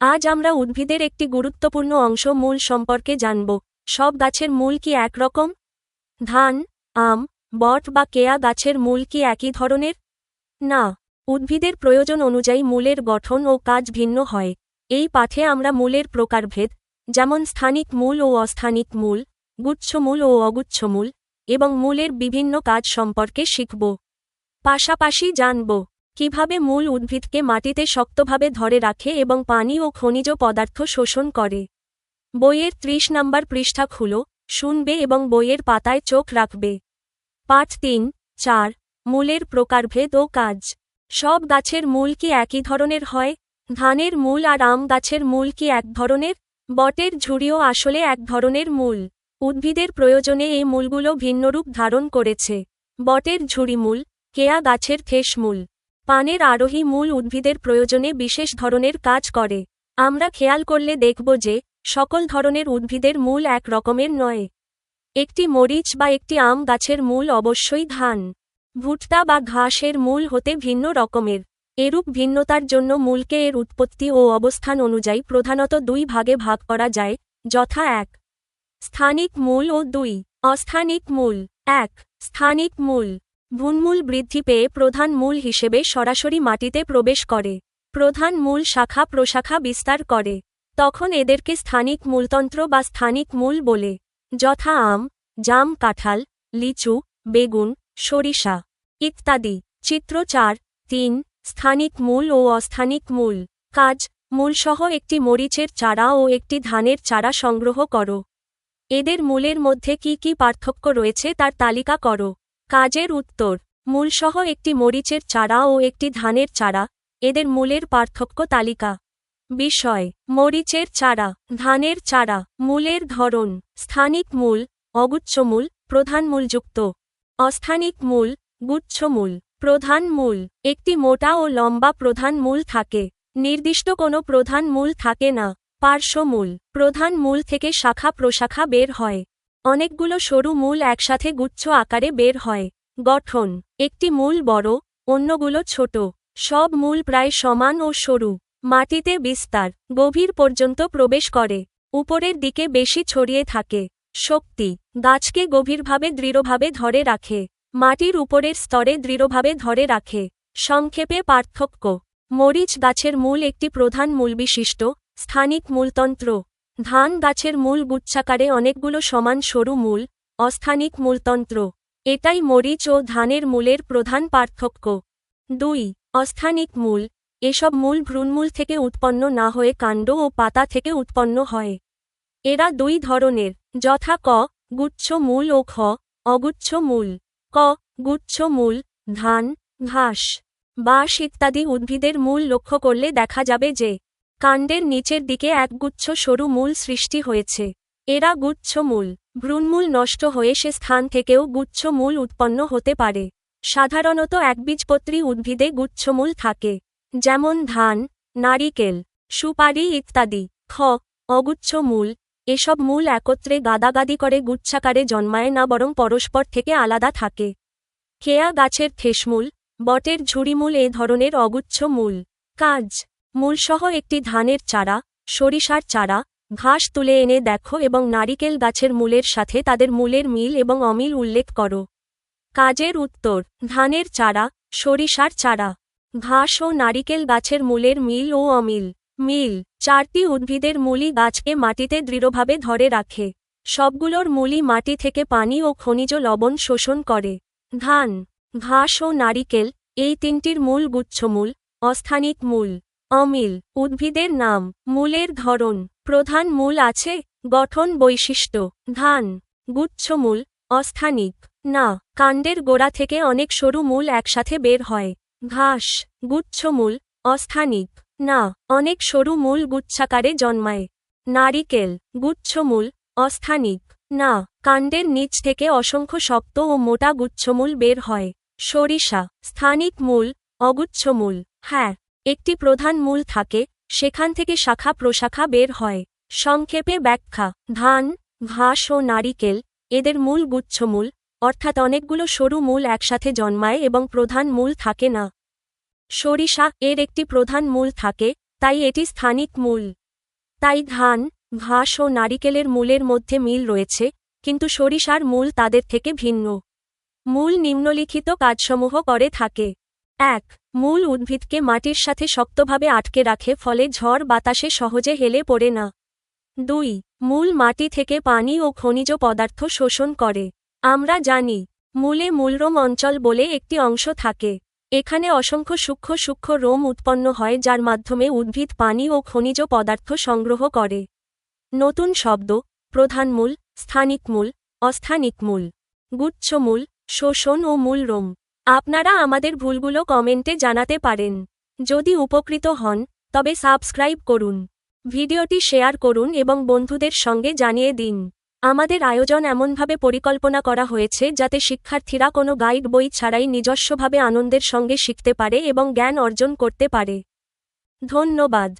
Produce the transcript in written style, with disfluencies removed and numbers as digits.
আজ আমরা উদ্ভিদের একটি গুরুত্বপূর্ণ অংশ মূল সম্পর্কে জানব। সব গাছের মূল কি একরকম? ধান, আম, বট বা কেয়া গাছের মূল কি একই ধরনের? না, উদ্ভিদের প্রয়োজন অনুযায়ী মূলের গঠন ও কাজ ভিন্ন হয়। এই পাঠে আমরা মূলের প্রকারভেদ, যেমন স্থানিক মূল ও অস্থানিক মূল, গুচ্ছমূল ও অগুচ্ছমূল, এবং মূলের বিভিন্ন কাজ সম্পর্কে শিখব। পাশাপাশি জানব কিভাবে মূল উদ্ভিদকে মাটিতে শক্তভাবে ধরে রাখে এবং পানি ও খনিজ পদার্থ শোষণ করে। বইয়ের ৩০ নম্বর পৃষ্ঠা খুলো, শুনবে এবং বইয়ের পাতায় চোখ রাখবে। পাঠ ৩-৪, মূলের প্রকারভেদ ও কাজ। সব গাছের মূল কি একই ধরনের হয়? ধানের মূল আর আম গাছের মূল কি এক ধরনের? বটের ঝুড়িও আসলে এক ধরনের মূল। উদ্ভিদের প্রয়োজনে এই মূলগুলো ভিন্নরূপ ধারণ করেছে। বটের ঝুড়ি মূল, কেয়া গাছের ঠেস মূল। পানের আরোহী মূল উদ্ভিদের প্রয়োজনে বিশেষ ধরনের কাজ করে। আমরা খেয়াল করলে দেখব যে সকল ধরনের উদ্ভিদের মূল এক রকমের নয়। একটি মরিচ বা একটি আম গাছের মূল অবশ্যই ধান, ভুট্টা বা ঘাসের মূল হতে ভিন্ন রকমের। এরূপ ভিন্নতার জন্য মূলকে এর উৎপত্তি ও অবস্থান অনুযায়ী প্রধানত দুই ভাগে ভাগ করা যায়, যথা ১. স্থানিক মূল ও ২. অস্থানিক মূল। ১. স্থানিক মূল। ভ্রূণমূল বৃদ্ধি পেয়ে প্রধান মূল হিসেবে সরাসরি মাটিতে প্রবেশ করে। প্রধান মূল শাখা প্রশাখা বিস্তার করে। তখন এদেরকে স্থানিক মূলতন্ত্র বা স্থানিক মূল বলে, যথা আম, জাম, কাঁঠাল, লিচু, বেগুন, সরিষা ইত্যাদি। চিত্র ৪-৩, স্থানিক মূল ও অস্থানিক মূল। কাজ: মূলসহ একটি মরিচের চারা ও একটি ধানের চারা সংগ্রহ করো। এদের মূলের মধ্যে কি কি পার্থক্য রয়েছে তার তালিকা করো। কাজের উত্তর: মূলসহ একটি মরিচের চারা ও একটি ধানের চারা, এদের মূলের পার্থক্য তালিকা। বিষয়: মরিচের চারা, ধানের চারা। মূলের ধরন: স্থানিক মূল, অগুচ্ছমূল, প্রধান মূলযুক্ত। অস্থানিক মূল, গুচ্ছমূল। প্রধান মূল: একটি মোটা ও লম্বা প্রধান মূল থাকে। নির্দিষ্ট কোনো প্রধান মূল থাকে না। পার্শ্বমূল: প্রধান মূল থেকে শাখা প্রশাখা বের হয়। অনেকগুলো সরু মূল একসাথে গুচ্ছ আকারে বের হয়। গঠন: একটি মূল বড়, অন্যগুলো ছোট। সব মূল প্রায় সমান ও সরু। মাটিতে বিস্তার: গভীর পর্যন্ত প্রবেশ করে। উপরের দিকে বেশি ছড়িয়ে থাকে। শক্তি: গাছকে গভীরভাবে দৃঢ়ভাবে ধরে রাখে। মাটির উপরের স্তরে দৃঢ়ভাবে ধরে রাখে। সংক্ষেপে পার্থক্য: মরিচ গাছের মূল একটি প্রধান মূলবিশিষ্ট, স্থানিক মূলতন্ত্র। ধান গাছের মূল গুচ্ছাকারে অনেকগুলো সমান সরু মূল, অস্থানিক মূলতন্ত্র। এটাই মরিচ ও ধানের মূলের প্রধান পার্থক্য। ২. অস্থানিক মূল: এসব মূল ভ্রূণমূল থেকে উৎপন্ন না হয়ে কাণ্ড ও পাতা থেকে উৎপন্ন হয়। এরা দুই ধরনের, যথা ক. গুচ্ছ মূল ও খ. অগুচ্ছ মূল। ক. গুচ্ছ মূল: ধান, ঘাস, বাঁশ ইত্যাদি উদ্ভিদের মূল লক্ষ্য করলে দেখা যাবে যে কাণ্ডের নিচের দিকে একগুচ্ছ সরু মূল সৃষ্টি হয়েছে। এরা গুচ্ছ মূল। ভ্রূণমূল নষ্ট হয়ে সে স্থান থেকেও গুচ্ছ মূল উৎপন্ন হতে পারে। সাধারণত একবীজপত্রী উদ্ভিদে গুচ্ছমূল থাকে, যেমন ধান, নারিকেল, সুপারি ইত্যাদি। খ. অগুচ্ছ মূল: এসব মূল একত্রে গাদাগাদি করে গুচ্ছাকারে জন্মায় না, বরং পরস্পর থেকে আলাদা থাকে। কেয়া গাছের ঠেসমূল, বটের ঝুড়িমূল এ ধরনের অগুচ্ছ মূল। কাজ: মূলসহ একটি ধানের চারা, সরিষার চারা, ঘাস তুলে এনে দেখো এবং নারিকেল গাছের মূলের সাথে তাদের মূলের মিল এবং অমিল উল্লেখ করো। কাজের উত্তর: ধানের চারা, সরিষার চারা, ঘাস ও নারিকেল গাছের মূলের মিল ও অমিল। মিল: 4টি উদ্ভিদের মূলই গাছকে মাটিতে দৃঢ়ভাবে ধরে রাখে। সবগুলোর মূলই মাটি থেকে পানি ও খনিজ লবণ শোষণ করে। ধান, ঘাস ও নারিকেল এই তিনটির মূল গুচ্ছমূল, অস্থানিক মূল। অমিল: উদ্ভিদের নাম, মূলের ধরন। প্রধান মূল আছে, গঠন বৈশিষ্ট্য। ধান, গুচ্ছমূল, অস্থানিক। না, কাণ্ডের গোড়া থেকে অনেক সরু মূল একসাথে বের হয়। ঘাস, গুচ্ছমূল, অস্থানিক। না, অনেক সরু মূল গুচ্ছাকারে জন্মায়। নারিকেল, গুচ্ছমূল, অস্থানিক। না, কাণ্ডের নিচ থেকে অসংখ্য শক্ত ও মোটা গুচ্ছমূল বের হয়। সরিষা, স্থানিক মূল, অগুচ্ছমূল। হ্যাঁ, একটি প্রধান মূল থাকে, সেখান থেকে শাখা প্রশাখা বের হয়। সংক্ষেপে ব্যাখ্যা: ধান, ঘাস ও নারিকেল এদের মূল গুচ্ছমূল, অর্থাৎ অনেকগুলো সরু মূল একসাথে জন্মায় এবং প্রধান মূল থাকে না। সরিষা এর একটি প্রধান মূল থাকে, তাই এটি স্থানিক মূল। তাই ধান, ঘাস ও নারিকেলের মূলের মধ্যে মিল রয়েছে, কিন্তু সরিষার মূল তাদের থেকে ভিন্ন। মূল নিম্নলিখিত কাজসমূহ করে থাকে। ১. মূল উদ্ভিদকে মাটির সাথে শক্তভাবে আটকে রাখে, ফলে ঝড় বাতাসে সহজে হেলে পড়ে না। ২. মূল মাটি থেকে পানি ও খনিজ পদার্থ শোষণ করে। আমরা জানি, মূলে মূলরোম অঞ্চল বলে একটি অংশ থাকে। এখানে অসংখ্য সূক্ষ্ম সূক্ষ্ম রোম উৎপন্ন হয়, যার মাধ্যমে উদ্ভিদ পানি ও খনিজ পদার্থ সংগ্রহ করে। নতুন শব্দ: প্রধান মূল, স্থানিক মূল, অস্থানিক মূল, গুচ্ছমূল, শোষণ ও মূলরোম। আপনারা আমাদের ভুলগুলো কমেন্টে জানাতে পারেন। যদি উপকৃত হন, তবে সাবস্ক্রাইব করুন, ভিডিওটি শেয়ার করুন এবং বন্ধুদের সঙ্গে জানিয়ে দিন। আমাদের আয়োজন এমনভাবে পরিকল্পনা করা হয়েছে যাতে শিক্ষার্থীরা কোনো গাইড বই ছাড়াই নিজস্বভাবে আনন্দের সঙ্গে শিখতে পারে এবং জ্ঞান অর্জন করতে পারে। ধন্যবাদ।